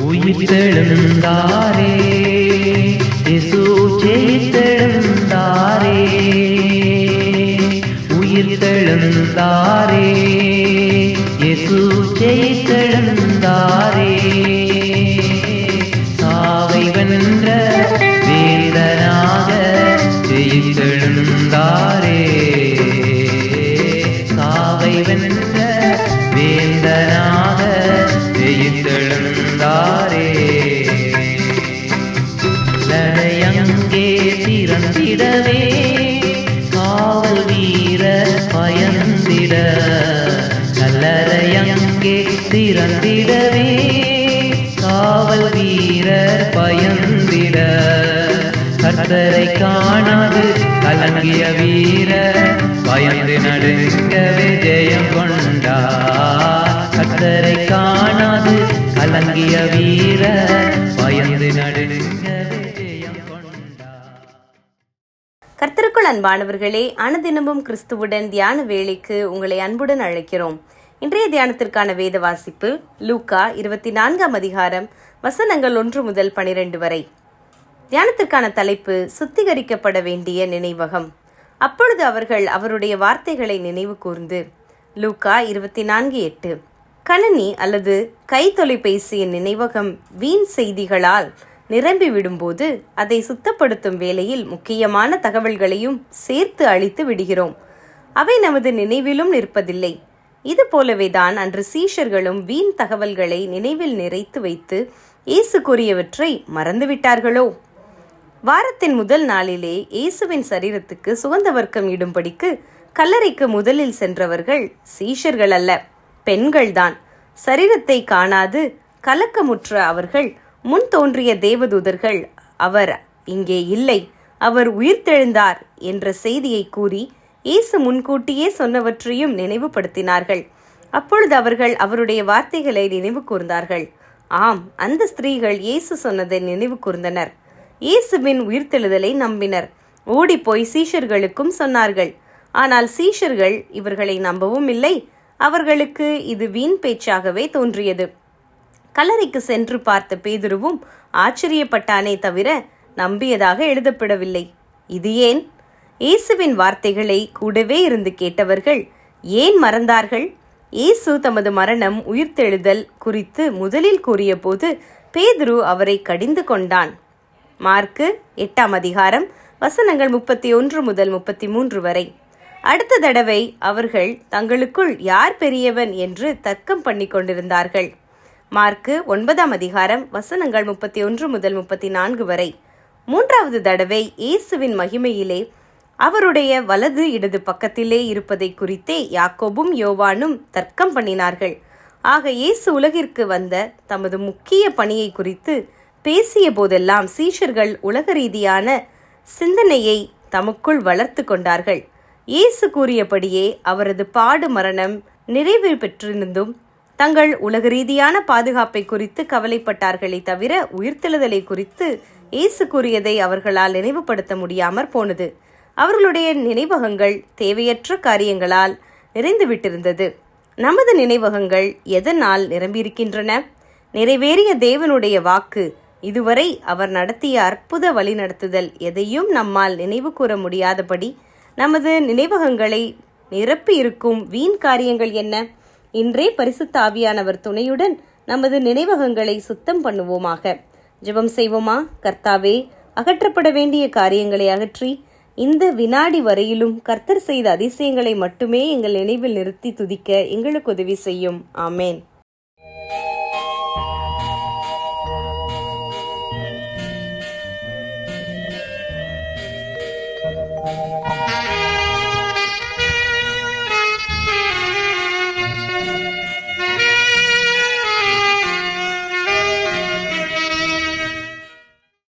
உயிர்த்தெழுந்தாரே, இயேசு ஜெயித்தெழுந்தாரே, உயிர்த்தெழுந்தாரே, இயேசு ஜெயித்தெழுந்தாரே, சாவை வென்ற வேந்தனாக ஜெயித்தெழுந்தாரே, சாவை வென்ற வேந்தனாக ஜெயித்தெழுந்தாரே, லடையங்கே திறந்திடவே காவல் வீரர் பயந்திட, கல்லறையங்கே திறந்திடவே காவல் வீரர் பயந்திட, கர்த்தரை காணாது கலங்கிய வீரர் பயந்து நடுங்கவே ஜெயம் கொண்டார், கர்த்தரை காணாது கலங்கிய வீரர் பயந்து நடுங்கவே ஜெயம் கொண்டார். கர்த்தருக்குள் அன்பானவர்களே, அனுதினமும் கிறிஸ்துவுடன் தியான வேளைக்கு உங்களை அன்புடன் அழைக்கிறோம். இன்றைய தியானத்திற்கான வேத வாசிப்பு லூக்கா 24ஆம் அதிகாரம் வசனங்கள் 1 முதல் 12 வரை. தியானத்திற்கான தலைப்பு சுத்திகரிக்கப்பட வேண்டிய நினைவகம். அப்பொழுது அவர்கள் அவருடைய வார்த்தைகளை நினைவு கூர்ந்து, லூக்கா 24:8, கணனி அல்லது கை தொலைபேசியின் நினைவகம் வீண் செய்திகளால் நிரம்பி விடும்போது அதை சுத்தப்படுத்தும் வேளையில் முக்கியமான தகவல்களையும் சேர்த்து அழித்து விடுகிறோம். அவை நமது நினைவிலும் நிற்பதில்லை. இது போலவேதான் அன்று சீஷர்களும் வீண் தகவல்களை நினைவில் நிறைத்து வைத்து இயேசு கூறியவற்றை மறந்துவிட்டார்களோ? வாரத்தின் முதல் நாளிலே இயேசுவின் சரீரத்துக்கு சுகந்த வர்க்கம் இடும்படிக்கு கல்லறைக்கு முதலில் சென்றவர்கள் சீஷர்கள் அல்ல, பெண்கள்தான். சரீரத்தை காணாது கலக்கமுற்ற அவர்கள் முன் தோன்றிய தேவதூதர்கள் அவர் இங்கே இல்லை, அவர் உயிர்த்தெழுந்தார் என்ற செய்தியை கூறி இயேசு முன்கூட்டியே சொன்னவற்றையும் நினைவுபடுத்தினார்கள். அப்பொழுது அவர்கள் அவருடைய வார்த்தைகளை நினைவு கூர்ந்தார்கள். ஆம், அந்த ஸ்திரீகள் இயேசு சொன்னதை நினைவு கூர்ந்தனர். இயேசுவின் உயிர்த்தெழுதலை நம்பினர். ஓடிப்போய் சீஷர்களுக்கும் சொன்னார்கள். ஆனால் சீஷர்கள் இவர்களை நம்பவும் இல்லை. அவர்களுக்கு இது வீண் பேச்சாகவே தோன்றியது. கல்லறைக்கு சென்று பார்த்த பேதுருவும் ஆச்சரியப்பட்டானே தவிர நம்பியதாக எழுதப்படவில்லை. இது ஏன்? இயேசுவின் வார்த்தைகளை கூடவே இருந்து கேட்டவர்கள் ஏன் மறந்தார்கள்? இயேசு தமது மரணம் உயிர்த்தெழுதல் குறித்து முதலில் கூறிய போது பேதுரு அவரை கடிந்து கொண்டான். மார்க்கு 8ஆம் அதிகாரம் வசனங்கள் 31 முதல் 33 வரை. அடுத்த தடவை அவர்கள் தங்களுக்குள் யார் பெரியவன் என்று தர்க்கம் பண்ணி கொண்டிருந்தார்கள். மார்க்கு 9ஆம் அதிகாரம் வசனங்கள் 31 முதல் 34 வரை. மூன்றாவது தடவை இயேசுவின் மகிமையிலே அவருடைய வலது இடது பக்கத்திலே இருப்பதை குறித்தே யாக்கோபும் யோவானும் தர்க்கம் பண்ணினார்கள். ஆக இயேசு உலகிற்கு வந்த தமது முக்கிய பணியை குறித்து பேசிய போதெல்லாம் சீஷர்கள் உலக ரீதியான சிந்தனையை தமக்குள் வளர்த்து கொண்டார்கள். இயேசு கூறியபடியே அவரது பாடு மரணம் நிறைவு பெற்றிருந்தும் தங்கள் உலக ரீதியான பாதுகாப்பை குறித்து கவலைப்பட்டார்களே தவிர உயிர்த்தெழுதலை குறித்து இயேசு கூறியதை அவர்களால் நினைவுபடுத்த முடியாமற் போனது. அவர்களுடைய நினைவகங்கள் தேவையற்ற காரியங்களால் நிறைந்துவிட்டிருந்தது. நமது நினைவகங்கள் எதனால் நிரம்பியிருக்கின்றன? நிறைவேறிய தேவனுடைய வாக்கு, இதுவரை அவர் நடத்திய அற்புத வழிநடத்துதல் எதையும் நம்மால் நினைவு கூற முடியாதபடி நமது நினைவகங்களை நிரப்பி இருக்கும் வீண் காரியங்கள் என்ன? இன்றே பரிசுத்த ஆவியானவர் துணையுடன் நமது நினைவகங்களை சுத்தம் பண்ணுவோமாக. ஜெபம் செய்வோமா? கர்த்தாவே, அகற்றப்பட வேண்டிய காரியங்களை அகற்றி இந்த வினாடி வரையிலும் கர்த்தர் செய்த அதிசயங்களை மட்டுமே எங்கள் நினைவில் நிறுத்தி துதிக்க எங்களுக்கு உதவி செய்யும். ஆமேன்.